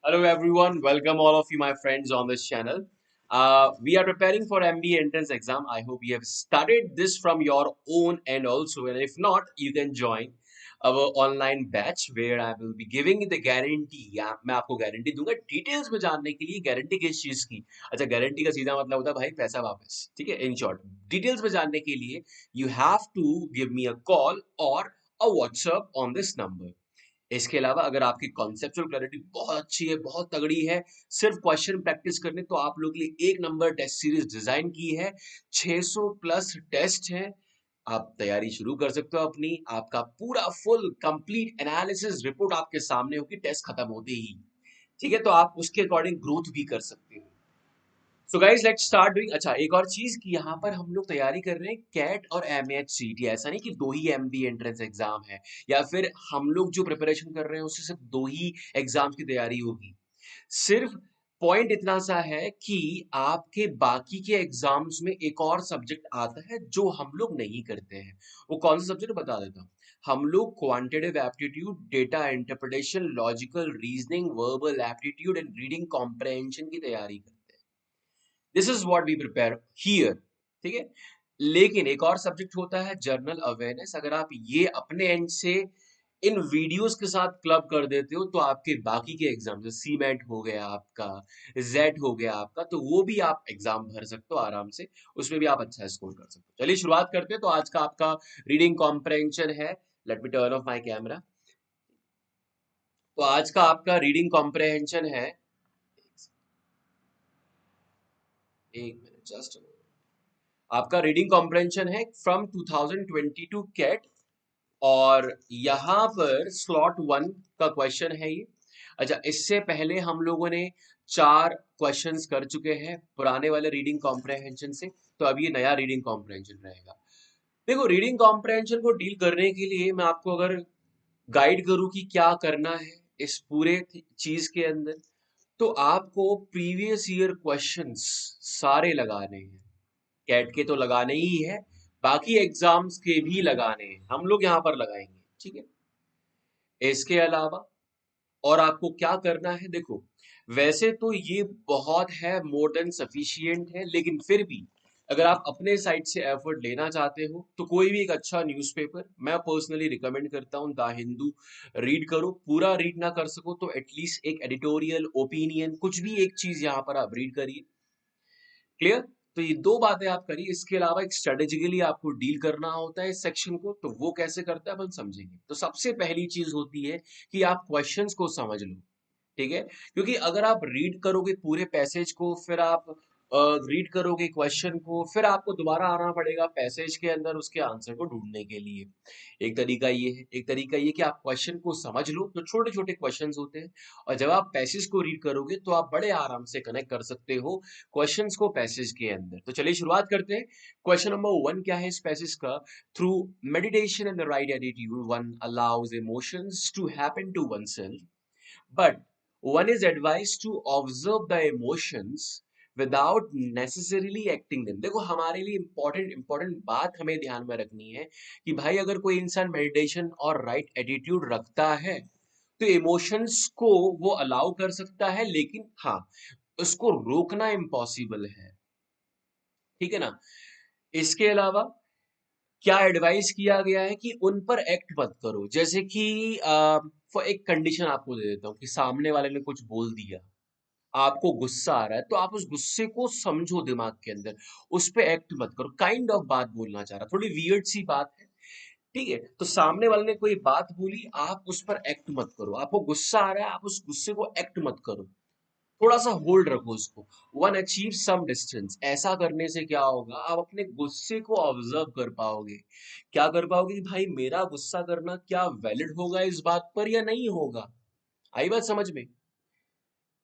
Hello everyone, welcome all of you, my friends, on this channel. We are preparing for MBA entrance exam. I hope you have started this from your own end also, and if not, you can join our online batch where I will be giving you the guarantee. या मैं आपको guarantee दूंगा details में जानने के लिए guarantee किस चीज की। अच्छा, गारंटी का सीधा मतलब होता है भाई पैसा वापस, ठीक है। इन शॉर्ट डिटेल्स में जानने के लिए you have to give me a call और a WhatsApp on this number. इसके अलावा अगर आपकी कॉन्सेप्चुअल क्लैरिटी बहुत अच्छी है, बहुत तगड़ी है, सिर्फ क्वेश्चन प्रैक्टिस करने, तो आप लोग के लिए एक नंबर टेस्ट सीरीज डिजाइन की है। 600 प्लस टेस्ट है। आप तैयारी शुरू कर सकते हो अपनी। आपका पूरा फुल कंप्लीट एनालिसिस रिपोर्ट आपके सामने होगी टेस्ट खत्म होते ही, ठीक है। तो आप उसके अकॉर्डिंग ग्रोथ भी कर सकते हो। So guys let's start doing. अच्छा, एक और चीज कि यहाँ पर हम लोग तैयारी कर रहे हैं कैट और एमएचसीटी। ऐसा नहीं कि दो ही एमबी एंट्रेंस एग्जाम है, या फिर हम लोग जो प्रिपरेशन कर रहे हैं उससे सिर्फ दो ही एग्जाम्स की तैयारी होगी। सिर्फ पॉइंट इतना सा है कि आपके बाकी के एग्जाम्स में एक और सब्जेक्ट आता है जो हम लोग नहीं करते हैं। वो कौन सा सब्जेक्ट बता देता हूँ। हम लोग quantitative aptitude, data interpretation, logical reasoning, verbal aptitude and reading comprehension की तैयारी करते हैं। This is what we prepare here, ठीक है। लेकिन एक और सब्जेक्ट होता है जर्नल अवेयरनेस। अगर आप ये अपने एंड से इन वीडियोस के साथ क्लब कर देते हो तो आपके बाकी के एग्जाम, जैसे सीमेट हो गया आपका, जेट हो गया आपका, तो वो भी आप एग्जाम भर सकते हो आराम से। उसमें भी आप अच्छा स्कोर कर सकते हो। चलिए शुरुआत करते हैं। तो आज का आपका रीडिंग कॉम्प्रहेंशन है। Let me turn off my camera. तो आज का आपका रीडिंग कॉम्प्रहेंशन है, एक मिनट जस्ट, आपका रीडिंग कॉम्प्रहेंशन है फ्रॉम 2022 कैट। और यहाँ पर स्लॉट वन का क्वेश्चन है ये। अच्छा, इससे पहले हम लोगों ने चार क्वेश्चंस कर चुके हैं पुराने वाले रीडिंग कॉम्प्रहेंशन से। तो अब ये नया रीडिंग कॉम्प्रहेंशन रहेगा। देखो, रीडिंग कॉम्प्रहेंशन को डील करने के लिए मैं आपको अगर गाइड करूं कि क्या करना है इस पूरे चीज के अंदर, तो आपको प्रीवियस ईयर क्वेश्चंस सारे लगाने हैं। कैट के तो लगाने ही है, बाकी एग्जाम्स के भी लगाने हैं, हम लोग यहाँ पर लगाएंगे, ठीक है। इसके अलावा और आपको क्या करना है, देखो, वैसे तो ये बहुत है, मोर देन सफिशियंट है, लेकिन फिर भी अगर आप अपने साइड से एफर्ट लेना चाहते हो तो कोई भी एक अच्छा न्यूज़पेपर मैं पर्सनली रिकमेंड करता हूँ, द हिंदू। रीड करो, पूरा रीड ना कर सको तो एटलीस्ट एक एडिटोरियल ओपिनियन, कुछ भी एक चीज यहाँ पर आप रीड करिए। क्लियर। तो ये दो बातें आप करिए। इसके अलावा एक स्ट्रेटेजिकली आपको डील करना होता है इस सेक्शन को, तो वो कैसे करते हैं अपन समझेंगे। तो सबसे पहली चीज होती है कि आप क्वेश्चंस को समझ लो, ठीक है। क्योंकि अगर आप रीड करोगे पूरे पैसेज को, फिर आप रीड करोगे क्वेश्चन को, फिर आपको दोबारा आना पड़ेगा पैसेज के अंदर उसके आंसर को ढूंढने के लिए। एक तरीका ये है, एक तरीका ये कि आप क्वेश्चन को समझ लो, तो छोटे छोटे क्वेश्चंस होते हैं, और जब आप पैसेज को रीड करोगे तो आप बड़े आराम से कनेक्ट कर सकते हो क्वेश्चंस को पैसेज के अंदर। तो चलिए शुरुआत करते हैं। क्वेश्चन नंबर वन क्या है इस पैसेज का। Through meditation and the right attitude one allows emotions to happen to oneself, but one is advised to observe the emotions without necessarily acting them। देखो, हमारे लिए इंपॉर्टेंट बात हमें ध्यान में रखनी है कि भाई अगर कोई इंसान मेडिटेशन और राइट एटीट्यूड रखता है तो इमोशंस को वो अलाउ कर सकता है, लेकिन हाँ, उसको रोकना इम्पॉसिबल है, ठीक है ना। इसके अलावा क्या एडवाइस किया गया है कि उन पर एक्ट मत करो। जैसे कि एक कंडीशन आपको दे देता हूँ कि सामने वाले ने कुछ बोल दिया, आपको गुस्सा आ रहा है, तो आप उस गुस्से को समझो दिमाग के अंदर, उस पे एक्ट मत करो। काइंड ऑफ बात बोलना चाह रहा, थोड़ी वियर्ड सी बात है, ठीक है। तो सामने वाले ने कोई बात बोली, आप उस पर एक्ट मत करो। आपको गुस्सा आ रहा है, आप उस गुस्से को एक्ट मत करो, थोड़ा सा होल्ड रखो उसको। वन अचीव सम डिस्टेंस, ऐसा करने से क्या होगा, आप अपने गुस्से को ऑब्जर्व कर पाओगे। क्या कर पाओगे कि भाई मेरा गुस्सा करना क्या वैलिड होगा इस बात पर या नहीं होगा। आई बात समझ में।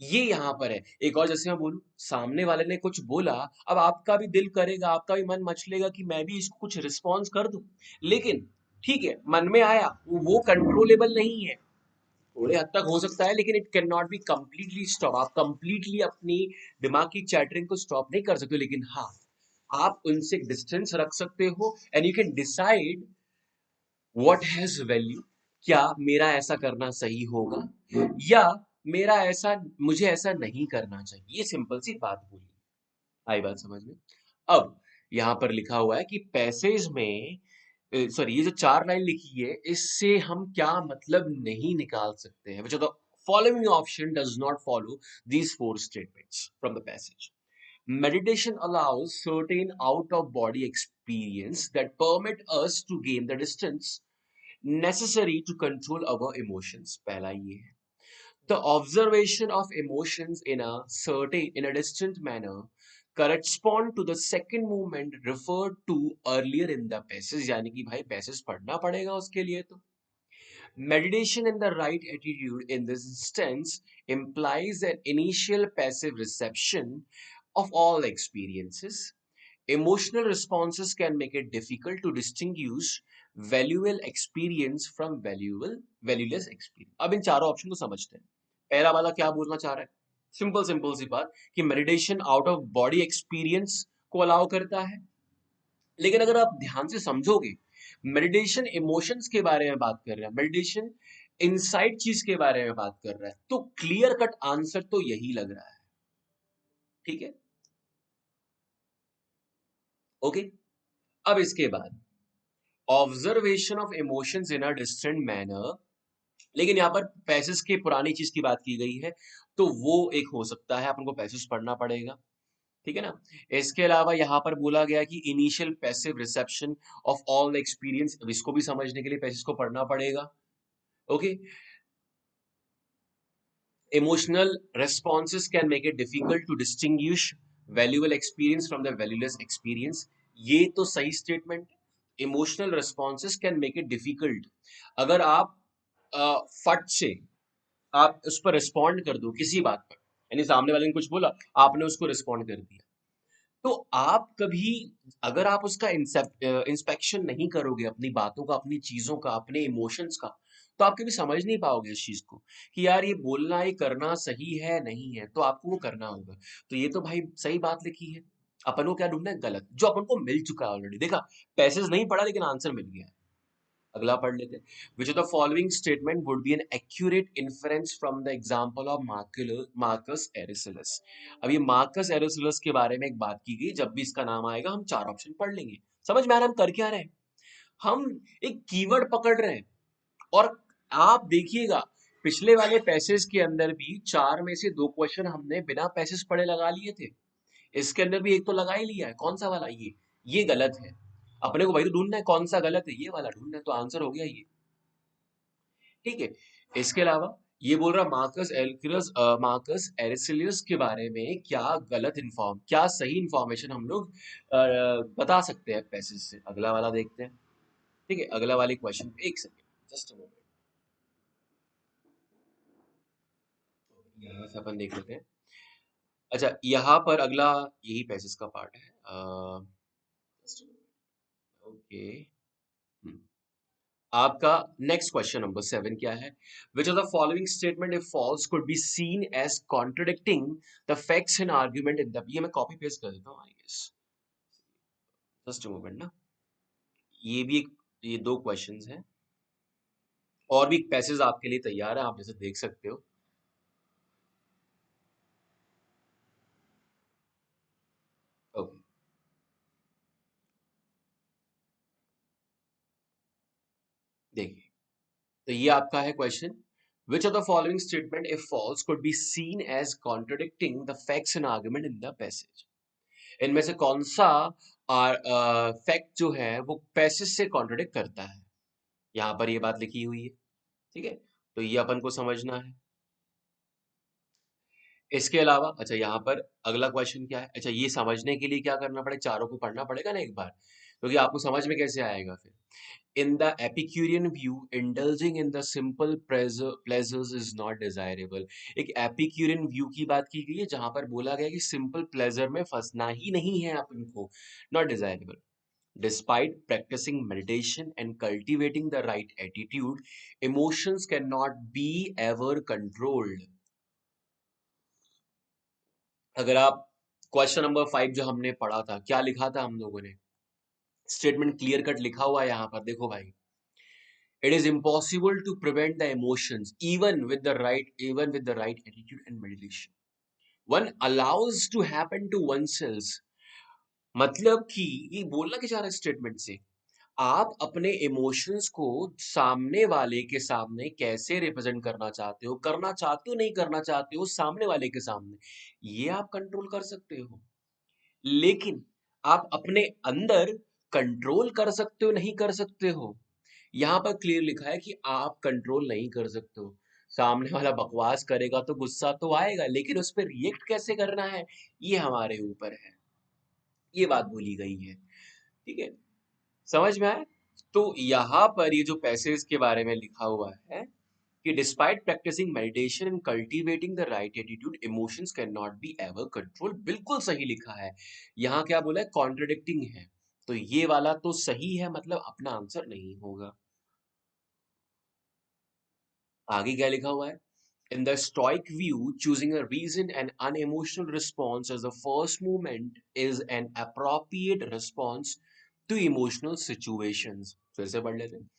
ये यहाँ पर है। एक और, जैसे मैं बोलूं, सामने वाले ने कुछ बोला, अब आपका भी दिल करेगा, आपका भी मन मचलेगा कि मैं भी इसको कुछ रिस्पॉन्स कर दूं, लेकिन ठीक है, मन में आया, वो कंट्रोलेबल नहीं है। थोड़े हद तक हो सकता है, लेकिन it can not be completely stop. आप कंप्लीटली अपनी दिमाग की चैटरिंग को स्टॉप नहीं कर सकते, लेकिन हाँ, आप उनसे डिस्टेंस रख सकते हो and you can decide what has value. क्या मेरा ऐसा करना सही होगा, या मेरा ऐसा मुझे ऐसा नहीं करना चाहिए, ये सिंपल सी बात बोली। आई बात समझ में? अब यहाँ पर लिखा हुआ है कि पैसेज में सॉरी, ये जो 4 लाइन लिखी है इससे हम क्या मतलब नहीं निकाल सकते हैं, which of the following option does not follow these 4 statements from the passage. Meditation allows certain out of body experience that permit us to gain the distance necessary to control our emotions. पहला ये है, the observation of emotions in a distant manner correspond to the second movement referred to earlier in the passage. यानी कि भाई passage पढ़ना पड़ेगा उसके लिए तो। Meditation in the right attitude in this instance implies an initial passive reception of all experiences. Emotional responses can make it difficult to distinguish valuable experience from valueless experience. अब इन चारों ऑप्शन को समझते हैं। पहला वाला क्या बोलना चाह रहा है? सिंपल सिंपल सी बात कि meditation out of body experience को अलाउ करता है। लेकिन अगर आप ध्यान से समझोगे, मेडिटेशन इमोशंस के बारे में बात कर रहा है, मेडिटेशन इनसाइड चीज के बारे में बात कर रहा है, तो क्लियर कट आंसर तो यही लग रहा है। ठीक है, ओके। अब इसके बाद observation of emotions in a distant manner, लेकिन यहाँ पर पैसेज के पुरानी चीज की बात की गई है, तो वो एक हो सकता है, अपन को पैसेज पढ़ना पड़ेगा। ठीक है ना। इसके अलावा यहाँ पर बोला गया कि initial passive reception of all experience, इसको भी समझने के लिए पैसेज को पढ़ना पड़ेगा। Okay, emotional responses can make it difficult to distinguish valuable experience from the valueless experience. ये तो सही स्टेटमेंट है। Emotional responses can make it difficult, अगर आप फट से आप उस पर रिस्पॉन्ड कर दो किसी बात पर, यानी सामने वाले ने कुछ बोला, आपने उसको रिस्पॉन्ड कर दिया, तो आप कभी, अगर आप उसका इंस्पेक्शन नहीं करोगे, अपनी बातों का, अपनी चीजों का, अपने इमोशंस का, तो आप कभी समझ नहीं पाओगे इस चीज को कि यार ये बोलना, ये करना सही है नहीं है, तो आपको वो करना होगा। तो ये तो भाई सही बात लिखी है, अपन को क्या ढूंढना है? गलत, जो अपन को मिल चुका है ऑलरेडी। देखा, पैसेज नहीं पढ़ा लेकिन आंसर मिल गया है। अगला पढ़ लेते हैं। विच of the following statement would be an accurate inference from the example of Marcus Aristotle. अब ये मार्कस एरिस्टोटल के बारे में एक बात की गई, जब भी इसका नाम आएगा हम 4 ऑप्शन पढ़ लेंगे। समझ में आ रहा है हम कर क्या रहे हैं? हम एक कीवर्ड पकड़ रहे हैं। और आप देखिएगा, पिछले वाले पैसेज के अंदर भी 4 में से 2 क्वेश्चन हमने बिना पैसेज पढ़े लगा लिए थे। इसके अंदर भी एक तो लगा ही लिया है, कौन सा वाला? ये गलत है। अपने को वही तो ढूंढना है, कौन सा गलत है, ये वाला ढूंढना है, तो आंसर हो गया ये। ठीक है। इसके अलावा ये बोल रहा मार्कस एरिस्टोटल के बारे में क्या क्या सही इंफॉर्मेशन हम लोग बता सकते हैं पैसेज से। अगला वाला देखते हैं। ठीक है, अगला वाले क्वेश्चन, एक सेकेंड, जस्ट अ मोमेंट, यहाँ से अपन देख लेते हैं। अच्छा, यहाँ पर अगला यही पैसेज का पार्ट है। ओके, आपका नेक्स्ट क्वेश्चन नंबर 7 क्या है? Which of the following statement if false could be seen as contradicting the facts in argument in the, ये मैं कॉपी पेस्ट कर देता हूँ, I guess, just a moment ना। ये 2 क्वेश्चंस हैं, और भी पैसेज आपके लिए तैयार है, आप जैसे देख सकते हो। ओके, देखिए, तो ये आपका है question. Which of the following statement if false could be seen as contradicting the facts in argument in the passage. इनमें से कौन सा फैक्ट जो है वो पैसेज से कॉन्ट्रडिक्ट करता है? यहाँ पर ये बात लिखी हुई है। ठीक है, तो ये अपन को समझना है। इसके अलावा अच्छा, यहाँ पर अगला क्वेश्चन क्या है? अच्छा, ये समझने के लिए क्या करना पड़ेगा? चारों को पढ़ना पड़ेगा ना एक बार, क्योंकि आपको समझ में कैसे आएगा फिर। In the Epicurean view, indulging in the simple pleasures is not desirable. एक एपिक्यूरियन व्यू की बात की गई है, जहां पर बोला गया कि सिंपल प्लेजर में फंसना ही नहीं है अपन को, not desirable. Despite practicing meditation and cultivating the right attitude, emotions cannot be ever controlled. अगर आप क्वेश्चन नंबर 5 जो हमने पढ़ा था, क्या लिखा था हम लोगों ने? स्टेटमेंट क्लियर कट लिखा हुआ है यहाँ पर, देखो भाई। It is impossible to prevent the emotions even with the right attitude and meditation. One allows to happen to oneself. मतलब कि ये बोलना क्या चाह रहा है स्टेटमेंट से, आप अपने इमोशंस को सामने वाले के सामने कैसे रिप्रेजेंट करना चाहते हो नहीं करना चाहते हो सामने वाले के सामने, ये आप कंट्रोल कर सकते हो। लेकिन आप अपने अंदर कंट्रोल कर सकते हो नहीं कर सकते हो, यहाँ पर क्लियर लिखा है कि आप कंट्रोल नहीं कर सकते हो। सामने वाला बकवास करेगा तो गुस्सा तो आएगा, लेकिन उस पर रिएक्ट कैसे करना है ये हमारे ऊपर है। ये बात बोली गई है। ठीक है, समझ में आया? तो यहाँ पर ये जो पैसेज के बारे में लिखा हुआ है कि despite practicing meditation and cultivating the right attitude emotions can not be ever control, बिल्कुल सही लिखा है। यहाँ क्या बोला है, कॉन्ट्रडिक्टिंग है, तो ये वाला तो सही है, मतलब अपना आंसर नहीं होगा। आगे क्या लिखा हुआ है, in the Stoic view, choosing a reason and unemotional response as the first movement is an appropriate response to emotional situations. फिर से पढ़ लेते हैं।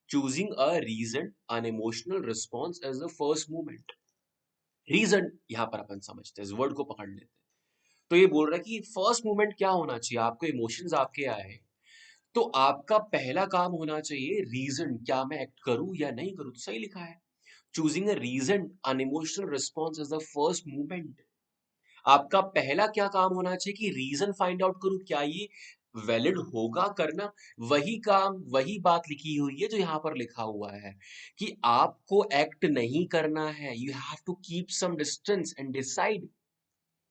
Choosing a reason, unemotional response as the first movement. Reason यहाँ पर अपन समझते हैं, इस वर्ड को पकड़ लेते हैं। तो ये बोल रहा है कि फर्स्ट मूवमेंट क्या होना चाहिए, आपको इमोशंस आपके आए तो आपका पहला काम होना चाहिए रीजन, क्या मैं एक्ट करूं या नहीं करूं, तो सही लिखा है। Choosing a reason unemotional response is the first movement. आपका पहला क्या काम होना चाहिए कि रीजन फाइंड आउट करूं, क्या ये वैलिड होगा करना। वही काम वही बात लिखी हुई है जो यहाँ पर लिखा हुआ है कि आपको एक्ट नहीं करना है, you have to keep some distance and decide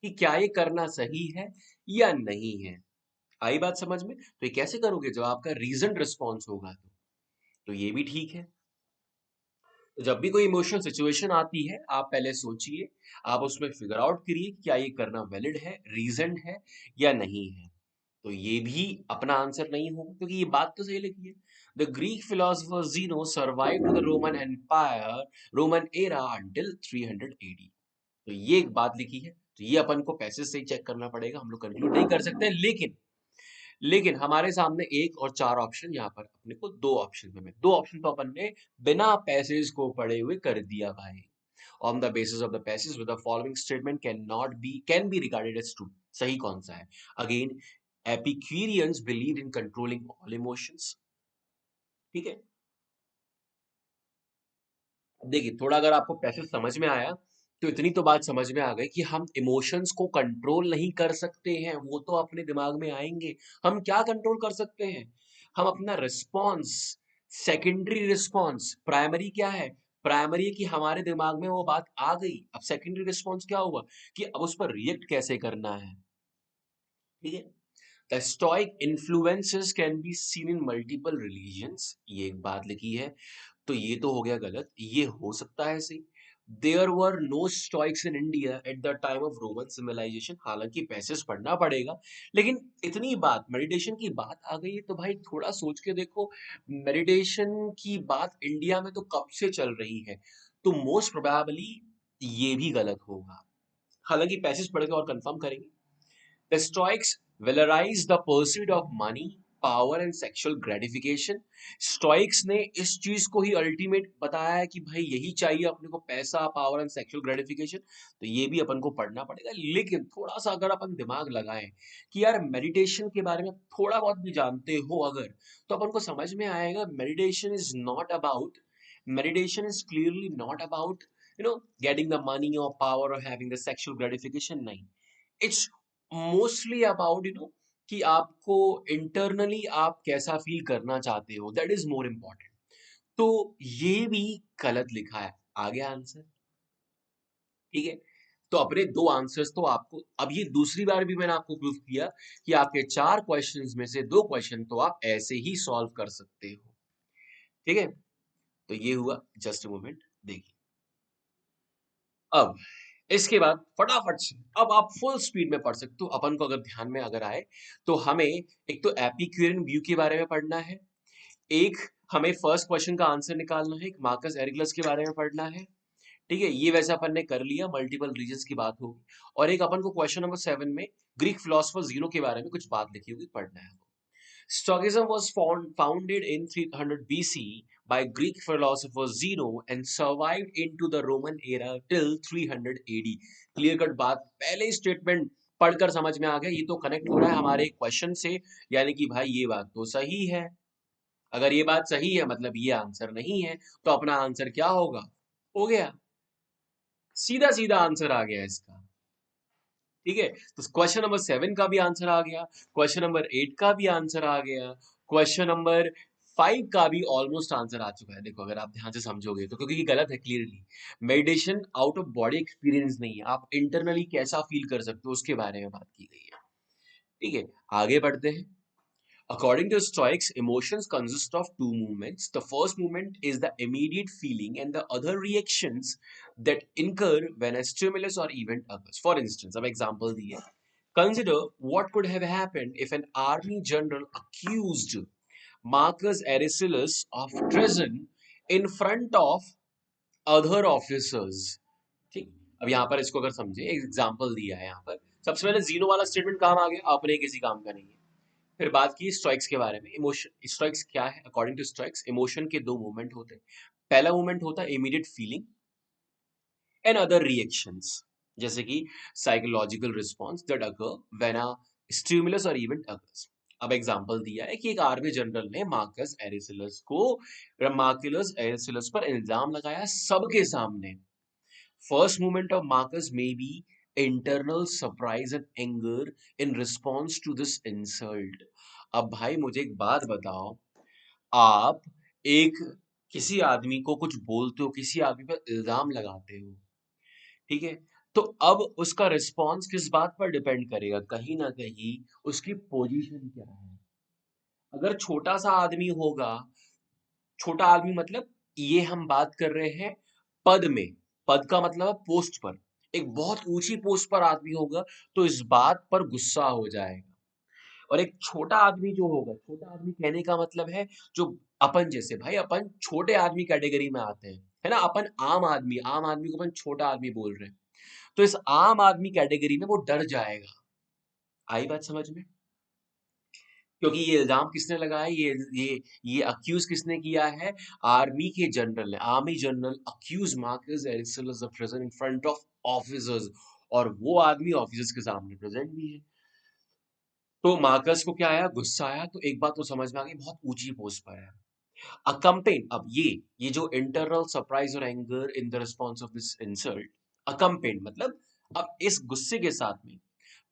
कि क्या ये करना सही है या नहीं है। आई बात समझ में? तो ये कैसे करोगे, जब आपका रीजन रिस्पॉन्स होगा तो ये भी ठीक है। तो जब भी कोई इमोशनल सिचुएशन आती है, आप पहले सोचिए, आप उसमें फिगर आउट करिए कि क्या ये करना वैलिड है, रीजन है या नहीं है। तो ये भी अपना आंसर नहीं होगा, क्योंकि ये बात तो सही लिखी है। The Greek philosopher Zeno survived the Roman empire, Roman era until 300 AD. तो ये एक बात लिखी है, तो ये अपन को पैसेज से ही चेक करना पड़ेगा, हम लोग कंक्लूड नहीं कर सकते। लेकिन हमारे सामने एक और चार ऑप्शन, यहाँ पर अपने को दो ऑप्शन में, दो ऑप्शन तो अपन ने बिना पैसेज को पढ़े हुए कर दिया भाई। On the basis of the passage with the following statement can be regarded as true. सही कौन सा है? Again, Epicureans believe in controlling all emotions. ठीक है, अब देखिए, थोड़ा अगर आपको पैसेज समझ में आया तो इतनी तो बात समझ में आ गई कि हम इमोशंस को कंट्रोल नहीं कर सकते हैं, वो तो अपने दिमाग में आएंगे। हम क्या कंट्रोल कर सकते हैं? हम अपना रिस्पॉन्स, सेकेंडरी रिस्पॉन्स। प्राइमरी क्या है? प्राइमरी है कि हमारे दिमाग में वो बात आ गई। अब सेकेंडरी रिस्पॉन्स क्या हुआ कि अब उस पर रिएक्ट कैसे करना है। ठीक है, the stoic influences can be seen in multiple religions, ये एक बात लिखी है, तो ये तो हो गया गलत, ये हो सकता है सही। There were no stoics in India at the time of Roman civilization, हालांकि पैसेज पढ़ना पड़ेगा। लेकिन इतनी बात मेडिटेशन की बात आ गई है तो भाई थोड़ा सोच के देखो, मेडिटेशन की बात इंडिया में तो कब से चल रही है, तो मोस्ट प्रोबेबली ये भी गलत होगा। हालांकि पैसेज पढ़ के और कंफर्म करेंगे। The Stoics valorize the pursuit of money, power and sexual gratification. Stoics ने इस चीज को ही अल्टीमेट बताया है कि भाई यही चाहिए अपने को, पैसा, पावर एंड सेक्सुअल ग्रेटिफिकेशन। तो ये भी अपन को पढ़ना पड़ेगा, लेकिन थोड़ा सा अगर अपन दिमाग लगाएं कि यार मेडिटेशन के बारे में थोड़ा बहुत भी जानते हो अगर, तो अपन को समझ में आएगा meditation is clearly not about getting the money और पावर और हैविंग द सेक्सुअल ग्रेटिफिकेशन। नहीं, इट्स मोस्टली अबाउट कि आपको इंटरनली आप कैसा फील करना चाहते हो, दैट इज मोर इम्पोर्टेंट। तो ये भी गलत लिखा है। आगे आंसर, ठीक है। तो अपने दो आंसर्स तो आपको, अब ये दूसरी बार भी मैंने आपको प्रूफ किया कि आपके चार क्वेश्चंस में से दो क्वेश्चन तो आप ऐसे ही सॉल्व कर सकते हो। ठीक है, तो ये हुआ, जस्ट मोमेंट देखिए। अब इसके बाद फटाफट से अब आप फुल स्पीड में पढ़ सकते हो। अपन को अगर ध्यान में अगर आए तो हमें एक तो एपिक्यूरियन व्यू के बारे में पढ़ना है, एक हमें फर्स्ट क्वेश्चन का आंसर निकालना है, एक मार्कस एरिगलस के बारे में पढ़ना है। ठीक है, ये वैसे अपन ने कर लिया, मल्टीपल रीजन्स की बात होगी। और एक अपन को क्वेश्चन नंबर 7 में ग्रीक फिलोसोफर जीनो के बारे में कुछ बात लिखी होगी, पढ़ना है। Stoicism was founded in 300 BC by Greek philosopher Zeno and survived into the Roman era till 300 AD. Clear cut बात, पहले स्टेटमेंट पढ़कर समझ में आ गया, ये तो कनेक्ट हो रहा है हमारे क्वेश्चन से, यानी कि भाई ये बात तो सही है। अगर ये बात सही है मतलब ये आंसर नहीं है, तो अपना आंसर क्या होगा? हो गया, सीधा सीधा आंसर आ गया इसका। ठीक है, तो क्वेश्चन नंबर 7 का भी आंसर आ गया, क्वेश्चन नंबर 8 का भी आंसर आ गया, क्वेश्चन नंबर 5 का भी ऑलमोस्ट आंसर आ चुका है। देखो अगर आप ध्यान से समझोगे तो, क्योंकि ये गलत है clearly. Meditation out of body experience नहीं है, आप इंटरनली कैसा फील कर सकते हो उसके बारे में बात की गई है। ठीक है, आगे बढ़ते हैं। According to Stoics, emotions consist of two movements. The first movement is the immediate feeling, and the other reactions that incur when a stimulus or event occurs. For instance, अब example दिए. Consider what could have happened if an army general accused Marcus Aurelius of treason in front of other officers. ठीक, अब यहाँ पर इसको अगर समझे, एक एग्जाम्पल दिया है यहाँ पर। सबसे पहले जीनो वाला स्टेटमेंट काम आ गया, अपने किसी काम का नहीं है। फिर बात की स्टोइक्स के बारे में। इमोशन, स्टोइक्स क्या है? अकॉर्डिंग टू स्टोइक्स, इमोशन के दो मूवमेंट होते हैं। पहला मूवमेंट होता है immediate feeling and other reactions, जैसे कि psychological response that occur when a stimulus और इवेंट अकर्स। अब एग्जांपल दिया है कि एक आर्मी जनरल ने मार्कस एरिसिलस पर इल्जाम लगाया सबके सामने। First movement of Marcus may be internal surprise and anger in response to this insult. अब भाई मुझे एक बात बताओ, आप एक किसी आदमी को कुछ बोलते हो, किसी आदमी पर इल्जाम लगाते हो, ठीक है, तो अब उसका रिस्पॉन्स किस बात पर डिपेंड करेगा? कहीं ना कहीं उसकी पोजीशन क्या है। अगर छोटा सा आदमी होगा, छोटा आदमी मतलब ये हम बात कर रहे हैं पद में, पद का मतलब है पोस्ट पर। एक बहुत ऊंची पोस्ट पर आदमी होगा तो इस बात पर गुस्सा हो जाएगा। और एक छोटा आदमी जो होगा, छोटा आदमी कहने का मतलब है जो अपन जैसे, भाई अपन छोटे आदमी कैटेगरी में आते हैं, है ना, अपन आम आदमी को अपन छोटा आदमी बोल रहे हैं, तो इस आम आदमी कैटेगरी में वो डर जाएगा। आई बात समझ में? क्योंकि ये इल्जाम किसने लगाया, ये अक्यूज किसने किया है? आर्मी के जनरल ने। Army general accuse Marcus Aristotle of present in front of officers, और वो आदमी ऑफिसर्स के सामने प्रेजेंट भी है। तो मार्कस को क्या आया? गुस्सा आया। तो एक बात तो समझ में आ गई, बहुत ऊंची पोस्ट पर है। अकम्पेन, अब ये जो इंटरनल सरप्राइज और anger in the response of this insult, अकम्पेन मतलब अब इस गुस्से के साथ में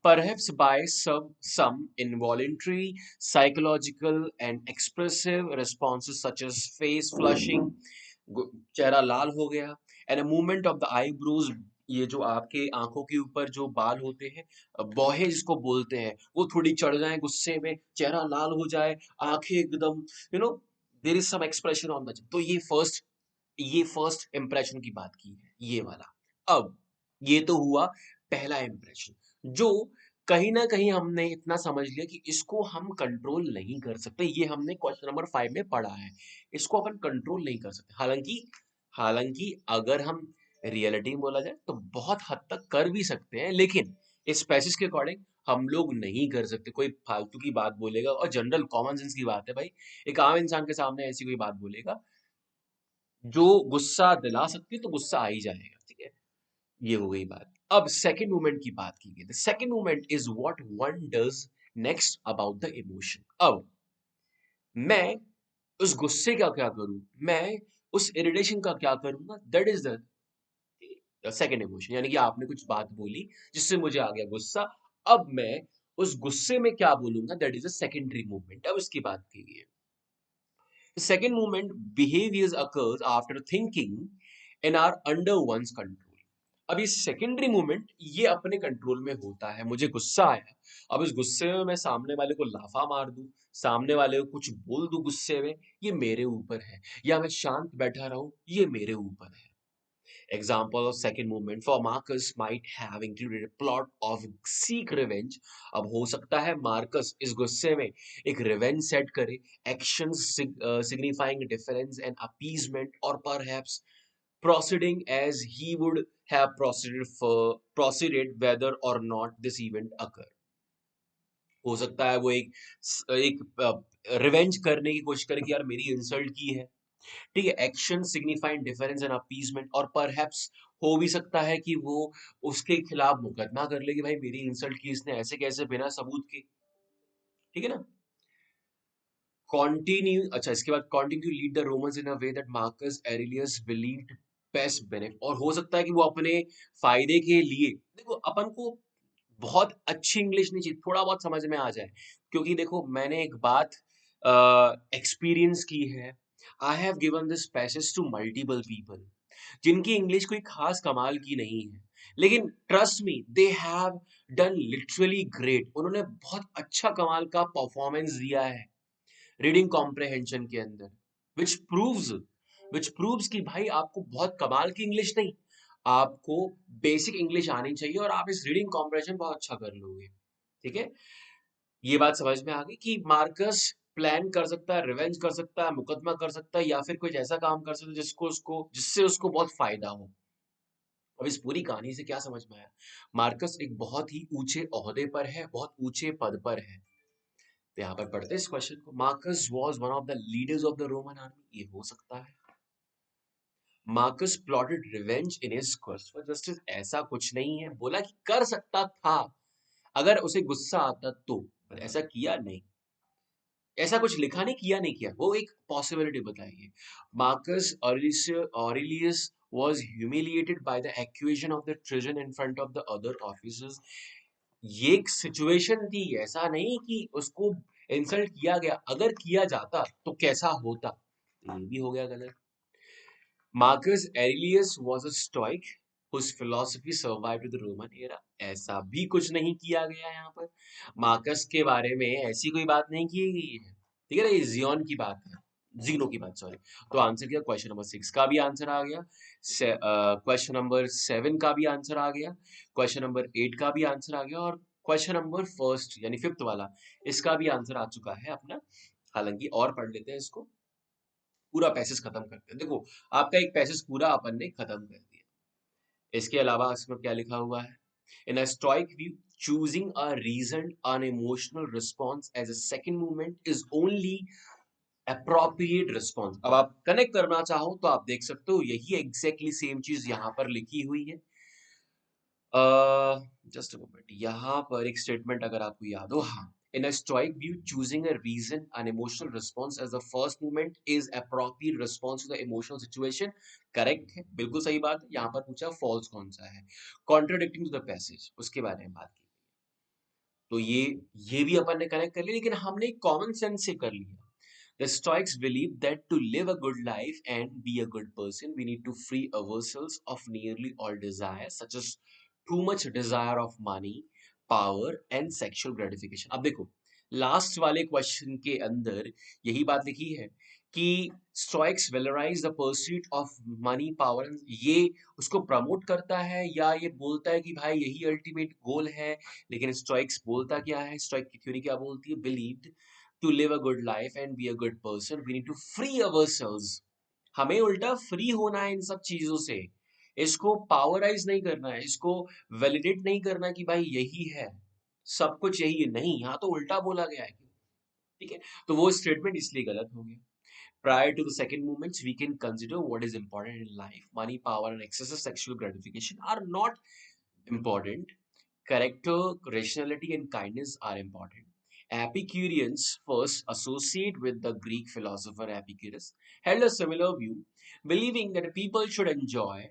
perhaps by some involuntary psychological and expressive responses such as face flushing, चेहरा लाल हो गया, and a movement of the eyebrows, ये जो आपके आंखों के ऊपर जो बाल होते हैं, बौहे जिसको बोलते हैं, वो थोड़ी चढ़ जाए गुस्से में, चेहरा लाल हो जाए, आंखें एकदम, you know, there is some expression on the. तो ये फर्स्ट इंप्रेशन की बात की है, ये वाला। अब ये तो हुआ पहला इंप्रेशन, जो कहीं ना कहीं हमने इतना समझ लिया कि इसको हम कंट्रोल नहीं कर सकते। ये हमने क्वेश्चन नंबर 5 में पढ़ा है, इसको अपन कंट्रोल नहीं कर सकते। हालांकि हालांकि अगर हम रियलिटी में बोला जाए तो बहुत हद तक कर भी सकते हैं, लेकिन इस पैसेज के अकॉर्डिंग हम लोग नहीं कर सकते। कोई फालतू की बात बोलेगा, और जनरल कॉमन सेंस की बात है भाई, एक आम इंसान के सामने ऐसी कोई बात बोलेगा जो गुस्सा दिला सकती है, तो गुस्सा आ ही जाएगा। ठीक है, ये हो गई बात। अब सेकंड मूवमेंट की बात की गई। The second movement is what one does next about the emotion. अब मैं उस गुस्से का क्या करूं, मैं उस इरिटेशन का क्या करूंगा, that is the second emotion. यानी कि आपने कुछ बात बोली जिससे मुझे आ गया गुस्सा, अब मैं उस गुस्से में क्या बोलूंगा, that is a secondary movement. अब उसकी बात की गई है। The second movement, behaviors occurs after thinking and are under one's control. अब ये सेकेंडरी मूवमेंट ये अपने कंट्रोल में होता है। मुझे गुस्सा आया, अब इस गुस्से में मैं सामने वाले को लाफा मार दूं, सामने वाले को कुछ बोल दूं गुस्से में, ये मेरे ऊपर है, या मैं शांत बैठा रहूं, ये मेरे ऊपर है। Example of second movement for Marcus might have included a plot of seek revenge. अब हो सकता है मार्कस इस गुस्से में एक रिवेंज सेट करे, actions signifying difference and appeasement, or perhaps proceeding as he would have proceeded whether or not this event occur. हो सकता है वो एक रिवेंज करने की कोशिश करे कि यार मेरी इंसल्ट की है, ठीक है, action signifying difference and appeasement, और परहैप्स हो भी सकता है कि वो उसके खिलाफ मुकदमा कर ले कि भाई मेरी इंसल्ट की इसने, ऐसे कैसे बिना सबूत के। ठीक है ना। कंटिन्यू, अच्छा इसके बाद continue lead the Romans in a way that Marcus Aurelius believed best benefit, और हो सकता है कि वो अपने फायदे के लिए, देखो अपन को बहुत अच्छी इंग्लिश नहीं चाहिए, थोड़ा बहुत समझ में आ जाए, क्योंकि देखो मैंने एक बात एक्सपीरियंस की है। I have given this passage to multiple people जिनकी इंग्लिश कोई खास कमाल की नहीं है, लेकिन trust me they have done literally great, उन्होंने बहुत अच्छा कमाल का परफॉर्मेंस दिया है रीडिंग कॉम्प्रहेंशन के अंदर, विच प्रूव्स विच प्रूव्स कि भाई आपको बहुत कमाल की इंग्लिश नहीं, आपको बेसिक इंग्लिश आनी चाहिए और आप इस रीडिंग कॉम्प्रहेंशन बहुत अच्छा कर लोगे। ठीक है, ये बात समझ में आ गई कि मार्कस प्लान कर सकता है, रिवेंज कर सकता है, मुकदमा कर सकता है, या फिर कुछ ऐसा काम कर सकता है जिससे उसको बहुत फायदा हो। अब इस पूरी कहानी से क्या समझ में आया? मार्कस एक बहुत ही ऊंचे ओहदे पर है, बहुत ऊंचे पद पर है। तो यहाँ पर पढ़ते हैं इस क्वेश्चन को। Marcus was one of the leaders of the Roman army, ये हो सकता है। Marcus plotted revenge in his quest for justice, ऐसा कुछ नहीं है, बोला कि कर सकता था अगर उसे गुस्सा आता तो, पर ऐसा किया नहीं। ऐसा कुछ लिखा नहीं, किया नहीं, किया, वो एक पॉसिबिलिटी बताइए। Marcus Aurelius was humiliated by the accusation of the treason in front of the other officers, ये एक सिचुएशन थी, ऐसा नहीं कि उसको इंसल्ट किया गया, अगर किया जाता तो कैसा होता, ये भी हो गया गलत। Marcus Aurelius was a stoic whose philosophy survived the Roman era, ऐसा भी कुछ नहीं किया गया यहाँ पर। मार्कस के बारे में ऐसी कोई बात नहीं की गई है। ठीक है ना, ये जियोन की बात है, जीनो की बात, सॉरी। तो आंसर किया, क्वेश्चन नंबर 6 का भी आंसर आ गया, क्वेश्चन नंबर 7 का भी आंसर आ गया, क्वेश्चन नंबर 8 का भी आंसर आ गया, और क्वेश्चन नंबर फर्स्ट यानी फिफ्थ वाला, इसका भी आंसर आ चुका है अपना। हालांकि और पढ़ लेते हैं इसको, पूरा पैसेज खत्म करते हैं। देखो आपका एक पैसेज पूरा अपन ने खत्म कर दिया। इसके अलावा इसमें क्या लिखा हुआ है? In a stoic view, choosing a reasoned unemotional response as a second movement is only appropriate response। अब आप कनेक्ट करना चाहो तो आप देख सकते हो, यही एग्जैक्टली सेम चीज यहाँ पर लिखी हुई है। जस्ट अ मोमेंट, यहाँ पर एक स्टेटमेंट अगर आपको याद हो, हाँ, in a stoic view choosing a reason and emotional response as the first movement is appropriate response to the emotional situation. Correct है, बिल्कुल सही बात है। यहाँ पर पूछा फॉल्स कौन सा है, कॉन्ट्राडिक्टिंग टू द पैसेज, उसके बारे में बात की। तो ये भी अपन ने कनेक्ट कर लिया, लेकिन हमने कॉमन सेंस से कर लिया। The Stoics believe that to live a good life and be a good person, we need to free ourselves of nearly all desires, such as too much desire of money, power, and sexual gratification। अब देखो, last वाले question के अंदर यही बात लिखी है कि stoics valorize the pursuit of money, power, ये उसको प्रमोट करता है या ये बोलता है कि भाई यही अल्टीमेट गोल है। लेकिन स्टोइक्स बोलता क्या है, स्टोइक की थ्योरी क्या बोलती है? Believed to live a good life and be a good person, we need to free ourselves। हमें उल्टा फ्री होना है इन सब चीजों से, इसको पावराइज नहीं करना है, इसको वैलिडेट नहीं करना कि भाई यही है, सब कुछ यही है, नहीं, यहाँ तो उल्टा बोला गया है। ठीक है, तो वो स्टेटमेंट इसलिए गलत हो गया। Prior to the second movements, we can consider what is important in life. Money, power, and excessive sexual gratification are not important. Character, rationality, and kindness are important. Epicureans, first associate with the Greek philosopher Epicurus, held a similar view, believing that people should enjoy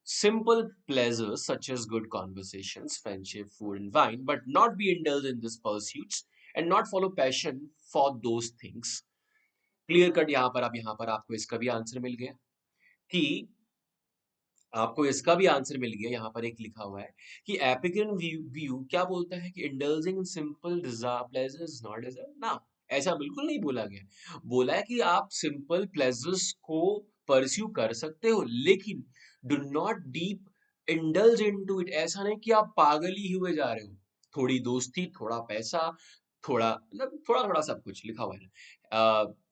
simple pleasures such as good conversations, friendship, food, and wine, but not be indulged in these pursuits and not follow passion for those things। Clear cut यहाँ पर, अब यहाँ पर आपको इसका भी answer मिल गया कि आपको इसका भी आंसर मिल गया। यहाँ पर एक लिखा हुआ है कि एपिकन व्यू क्या बोलता है कि indulging in simple pleasures not Dzire ना, ऐसा बिल्कुल नहीं बोला गया। बोला है कि आप सिंपल प्लेजर्स को परस्यू कर सकते हो, लेकिन do not deep indulge into it, ऐसा नहीं कि आप पागल ही हुए जा रहे हो। थोड़ी दोस्ती, थोड़ा पैसा, थोड़ा मतलब थोड़ा थोड़ा सब कुछ लिखा हुआ है।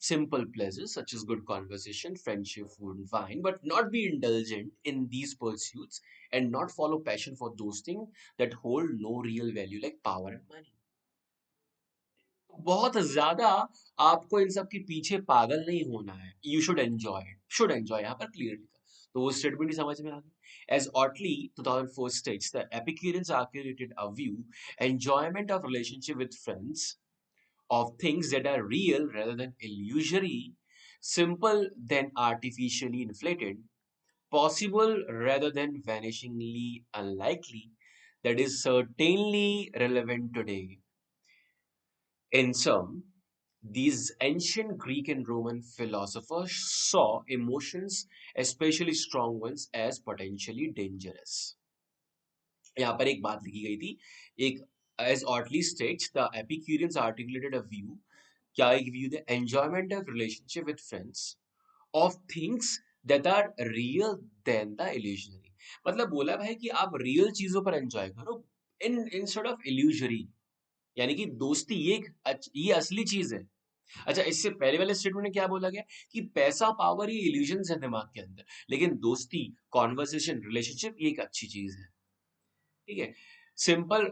Simple pleasures such as good conversation, friendship, food, and wine, but not be indulgent in these pursuits and not follow passion for those things that hold no real value like power and money। बहुत ज्यादा आपको इन सब के पीछे पागल नहीं होना है, यू शुड एंजॉय यहाँ पर क्लियर लिखा, तो वो स्टेटमेंट ही समझ में आ गई। As Oatley 2004 states, the Epicureans articulated a view, enjoyment of relationship with friends, of things that are real rather than illusory, simple than artificially inflated, possible rather than vanishingly unlikely, that is certainly relevant today. In sum, these ancient Greek and Roman philosophers saw emotions, especially strong ones, as potentially dangerous. यहाँ पर एक बात लिखी गई थी, एक as Otley states, the Epicureans articulated a view, क्या एक view थे, enjoyment of relationship with friends, of things that are real than the illusionary. मतलब बोला भाई कि आप रियल चीजों पर एंजॉय करो इन इंस्टेड ऑफ इल्यूजरी, यानी कि दोस्ती ये असली चीज है। अच्छा, इससे पहले वाले स्टेटमेंट में क्या बोला गया कि पैसा पावर ये इल्यूजन्स है दिमाग के अंदर, लेकिन दोस्ती कॉन्वर्सेशन रिलेशनशिप ये एक अच्छी चीज है। ठीक है, simple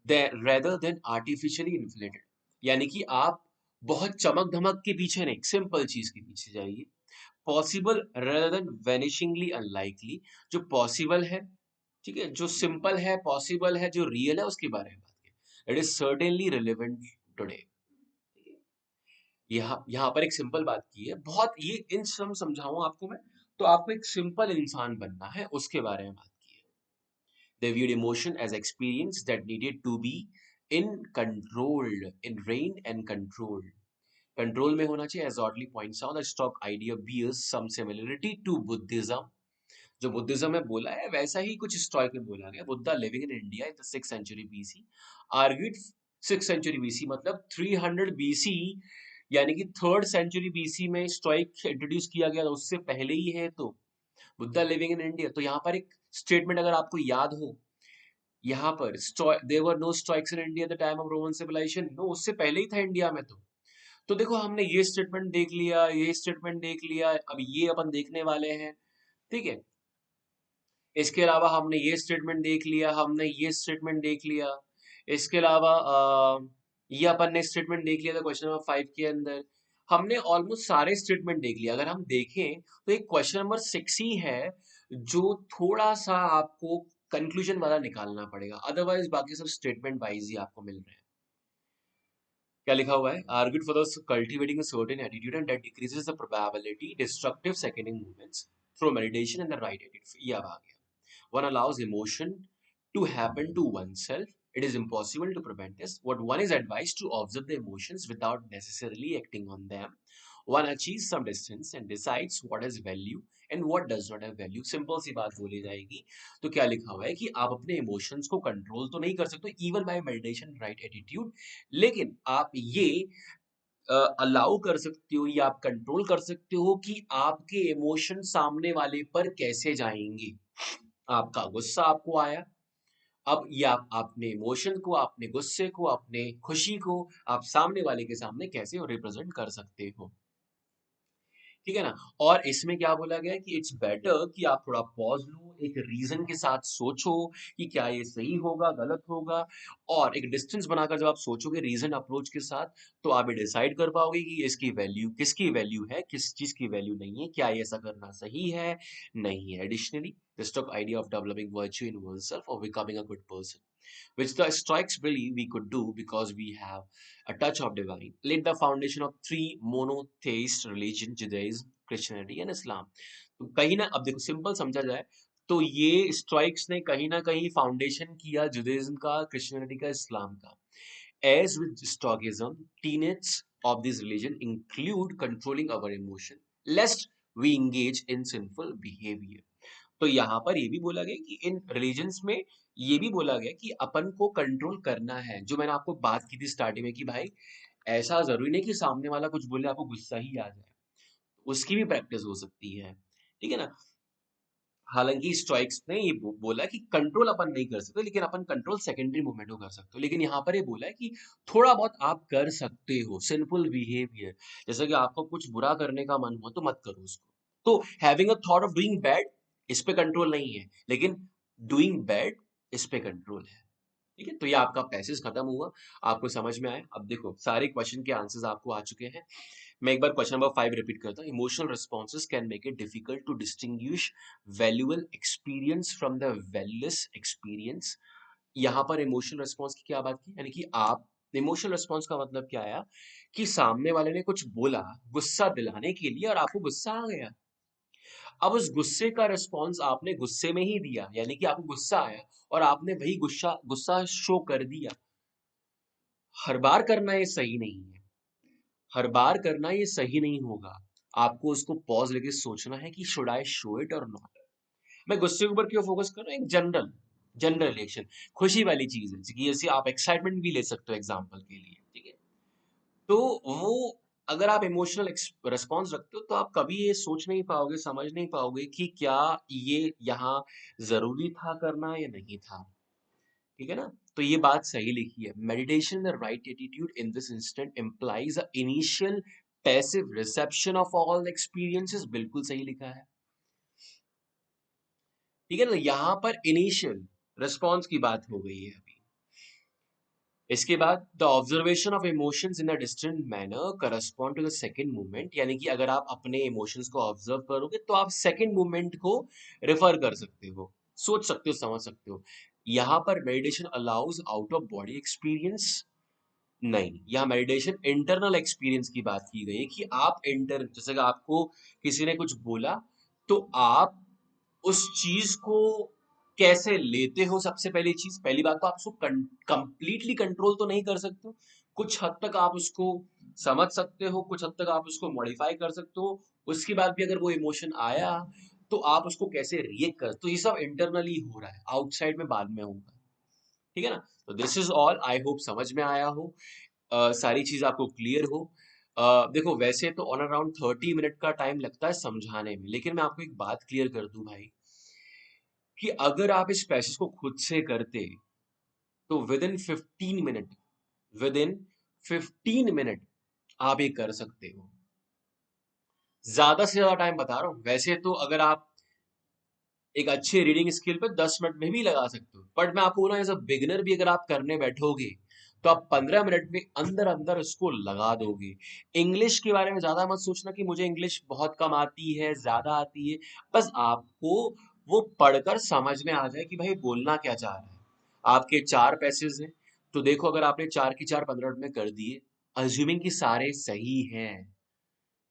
rather than artificially inflated, यानी कि आप बहुत चमक धमक के पीछे नहीं, सिंपल चीज के पीछे जाइए। पॉसिबल रेदर देन वेनिशिंगली अनलाइकली, जो पॉसिबल है, ठीक है, जो सिंपल है, पॉसिबल है, जो रियल है, उसके बारे में बात करें। It is certainly relevant today. यहाँ पर एक सिंपल बात की है, बहुत ये इन सम समझाऊं आपको मैं, तो आपको एक सिंपल इंसान बनना है, उसके बारे में बात की है। They viewed emotion as experience that needed to be in controlled, ingrained and controlled. Control में होना चाहिए, as Audley points out, the stock idea bears some similarity to Buddhism. जो बुद्धिज्म में बोला है वैसा ही कुछ स्टोइक में बोला गया। Buddha living in India in the 6th century BC argued, 6th century BC मतलब 300 BC, यानी कि 3rd century BC में स्टोइक इंट्रोड्यूस किया गया, उससे पहले ही है। तो बुद्धा लिविंग इन इंडिया, तो यहाँ पर एक स्टेटमेंट अगर आपको याद हो, यहाँ पर there were no stoics in India at the time of Roman civilization, no, उससे पहले ही था इंडिया में। तो देखो हमने ये स्टेटमेंट देख लिया, ये स्टेटमेंट देख लिया, अब ये अपन देखने वाले हैं। ठीक है, इसके अलावा हमने ये स्टेटमेंट देख लिया, हमने ये स्टेटमेंट देख लिया, इसके अलावा ये अपन ने स्टेटमेंट देख लिया था क्वेश्चन नंबर 5 के अंदर। हमने ऑलमोस्ट सारे स्टेटमेंट देख लिया। अगर हम देखें तो एक क्वेश्चन नंबर 6 ही है जो थोड़ा सा आपको कंक्लूजन वाला निकालना पड़ेगा, अदरवाइज बाकी सब स्टेटमेंट वाइज ही आपको मिल रहे हैं। क्या लिखा हुआ है, argued for the cultivating a certain attitude and that decreases the probability destructive seconding movements through meditation and the right attitude. ये अब आ गया। One allows emotion to happen to oneself. It is impossible to prevent this. What one is advised to observe the emotions without necessarily acting on them. One achieves some distance and decides what has value and what does not have value. Simple सी बात बोली जाएगी। तो क्या लिखा हुआ है कि आप अपने इमोशंस को कंट्रोल तो नहीं कर सकते even bye meditation right attitude, लेकिन आप ये अलाउ कर सकते हो या आप कंट्रोल कर सकते हो कि आपके इमोशन सामने वाले पर कैसे जाएंगे। आपका गुस्सा आपको आया, अब ये आपने इमोशन को, अपने गुस्से को, अपने खुशी को आप सामने वाले के सामने कैसे रिप्रेजेंट कर सकते हो। ठीक है ना। और इसमें क्या बोला गया है कि इट्स बेटर कि आप थोड़ा पॉज लो, एक रीजन के साथ सोचो कि क्या ये सही होगा, गलत होगा, और एक डिस्टेंस बनाकर जब आप सोचोगे रीजन अप्रोच के साथ, तो आप ये डिसाइड कर पाओगे कि इसकी वैल्यू, किसकी वैल्यू है, किस चीज की वैल्यू नहीं है, क्या ये ऐसा करना सही है, नहीं है। Additionally the stock idea of developing virtue in oneself or becoming a good person, which the Stoics believe we could do because we have a touch of divine, laid the foundation of three monotheist religion, Judaism, Christianity and Islam. तो कहीं ना, अब देखो simple समझा जाए तो ये Stoics ने कहीं ना कहीं फाउंडेशन किया जुडाइज्म का, क्रिश्चियनिटी का, इस्लाम का। As with Stoicism, tenets of this religion include controlling our emotion, lest we engage in sinful behavior. तो यहाँ पर ये भी बोला गया कि इन रिलीजन्स में ये भी बोला गया कि अपन को कंट्रोल करना है। जो मैंने आपको बात की थी स्टार्टिंग में कि भाई ऐसा जरूरी नहीं कि सामने वाला कुछ बोले आपको गुस्सा ही आ जाए, उसकी भी प्रैक्टिस हो सकती है। ठीक है ना। हालांकि स्टोइक्स ने ये बोला कि कंट्रोल अपन नहीं कर सकते, लेकिन अपन कंट्रोल सेकेंडरी मूवमेंट को कर सकते हो। लेकिन यहाँ पर ये बोला है कि थोड़ा बहुत आप कर सकते हो सिंपल बिहेवियर, जैसे कि आपको कुछ बुरा करने का मन हो तो मत करो उसको। तो having a thought of doing bad, इस पे कंट्रोल नहीं है, लेकिन डूइंग बैड इस पे कंट्रोल है। ठीक है, तो ये आपका पैसेज खत्म हुआ, आपको समझ में आया। अब देखो सारे क्वेश्चन के आंसर्स आपको आ चुके हैं। मैं एक बार क्वेश्चन नंबर 5 रिपीट करता हूँ। Emotional responses can make it difficult to distinguish valuable experience from the valueless experience. यहाँ पर इमोशनल रिस्पॉन्स की क्या बात की, यानी कि आप इमोशनल रिस्पॉन्स का मतलब क्या आया कि सामने वाले ने कुछ बोला गुस्सा दिलाने के लिए और आपको गुस्सा आ गया। अब उस गुस्से का रिस्पॉन्स आपने गुस्से में ही दिया, यानी कि आपको गुस्सा आया और आपने वही गुस्सा गुस्सा शो कर दिया। हर बार करना ये सही नहीं है, हर बार करना ये सही नहीं होगा। आपको उसको पॉज लेके सोचना है कि शुड आई शो इट और नॉट। मैं गुस्से के ऊपर क्यों फोकस कर रहा हूँ, एक जनरल जनरल रिएक्शन, खुशी वाली चीज है कि जैसे आप एक्साइटमेंट भी ले सकते हो एग्जांपल के लिए, ठीक है। तो वो अगर आप इमोशनल रिस्पॉन्स रखते हो तो आप कभी ये सोच नहीं पाओगे, समझ नहीं पाओगे कि क्या ये यहाँ जरूरी था करना या नहीं था, ठीक है ना। तो ये बात सही लिखी है, meditation the right attitude in this instant implies a initial passive reception of all experiences, बिल्कुल सही लिखा है, ठीक है ना। यहाँ पर इनिशियल रिस्पॉन्स की बात हो गई है अभी। इसके बाद the observation of emotions in a distant manner correspond to the second movement, यानी कि अगर आप अपने इमोशंस को ऑब्जर्व करोगे तो आप सेकंड मूवमेंट को रेफर कर सकते हो, सोच सकते हो, समझ सकते हो। यहाँ पर meditation allows out of body experience नहीं, यहाँ मेडिटेशन इंटरनल एक्सपीरियंस की बात की गई है कि आप इंटर, जैसे कि आपको किसी ने कुछ बोला तो आप उस चीज को कैसे लेते हो। सबसे पहली चीज, पहली बात तो आप उसको कंप्लीटली कंट्रोल तो नहीं कर सकते हो, कुछ हद तक आप उसको समझ सकते हो, कुछ हद तक आप उसको मॉडिफाई कर सकते हो। उसके बाद भी अगर वो इमोशन आया तो आप उसको कैसे रिएक्ट कर, तो ये सब इंटरनली हो रहा है, आउटसाइड में बाद में होगा, ठीक है ना। तो this is all, I hope समझ में आया हो, सारी चीज आपको क्लियर हो। देखो वैसे तो ऑन अराउंड 30 मिनट का टाइम लगता है समझाने में, लेकिन मैं आपको एक बात क्लियर कर दूं भाई, कि अगर आप इस पैसेज को खुद से करते तो विद इन 15 मिनट आप ये कर सकते हो। ज्यादा से ज्यादा टाइम बता रहा हूं, वैसे तो अगर आप एक अच्छे रीडिंग स्किल पे 10 मिनट में भी लगा सकते हो, बट मैं आपको बोला एज अ बिगिनर भी अगर आप करने बैठोगे तो आप 15 मिनट में अंदर अंदर उसको लगा दोगे। इंग्लिश के बारे में ज्यादा मत सोचना कि मुझे इंग्लिश बहुत कम आती है, ज्यादा आती है, बस आपको वो पढ़कर समझ में आ जाए कि भाई बोलना क्या चाह रहा है। आपके 4 पैसेज हैं, तो देखो अगर आपने 4 की 4 15 मिनट में कर दिए, अज्यूमिंग कि सारे सही हैं,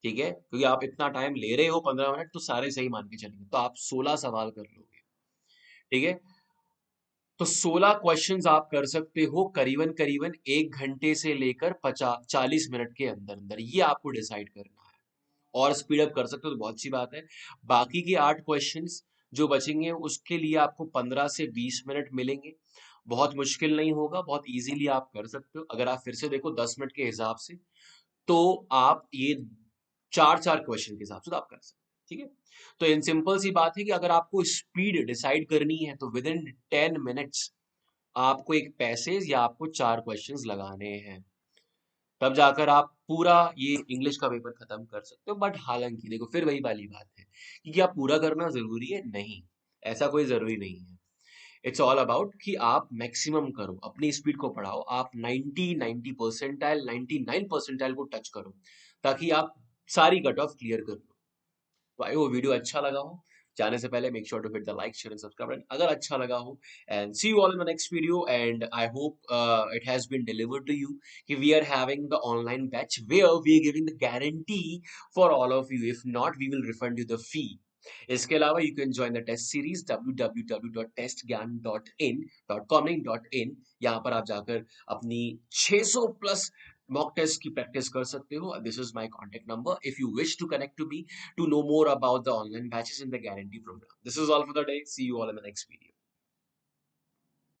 ठीक है, क्योंकि आप इतना टाइम ले रहे हो 15 मिनट, तो सारे सही मान के चलेंगे तो आप 16 सवाल कर लोगे, ठीक है। तो 16 क्वेश्चंस आप कर सकते हो करीबन करीबन 1 घंटे से लेकर 40 मिनट के अंदर अंदर, ये आपको डिसाइड करना है। और स्पीड अप कर सकते हो तो बहुत अच्छी बात है। बाकी के 8 क्वेश्चंस जो बचेंगे उसके लिए आपको 15 से 20 मिनट मिलेंगे, बहुत मुश्किल नहीं होगा, बहुत इजीली आप कर सकते हो। अगर आप फिर से देखो 10 मिनट के हिसाब से, तो आप ये 4 4 क्वेश्चन के हिसाब से तो आप कर सकते हैं, ठीक है। तो इन सिंपल सी बात है कि अगर आपको स्पीड डिसाइड करनी है तो विद इन 10 मिनट्स आपको एक पैसेज या आपको 4 क्वेश्चंस लगाने हैं, तब जाकर आप पूरा ये इंग्लिश का पेपर खत्म कर सकते हो। बट हालांकि देखो फिर वही वाली बात है कि क्या पूरा करना जरूरी है, नहीं, ऐसा कोई जरूरी नहीं है। इट्स ऑल अबाउट कि आप मैक्सिमम करो, अपनी स्पीड को बढ़ाओ, आप 90 परसेंटाइल 99 परसेंटाइल को टच करो, ताकि आप सारी कट ऑफ क्लियर कर लो। तो आई वो वीडियो अच्छा लगा हो, जाने से पहले make sure to hit the like share and subscribe button अगर अच्छा लगा हो, and see you all in the next video. And I hope it has been delivered to you कि we are having the online batch where we are giving the guarantee for all of you, if not we will refund you the fee. इसके अलावा you can join the test series www.testgyan.in.com नहीं .in, यहाँ पर आप जाकर अपनी 600 plus mock test की practice कर सकते हो। This is my contact number if you wish to connect to me to know more about the online batches in the guarantee program. This is all for the day. See you all in the next video.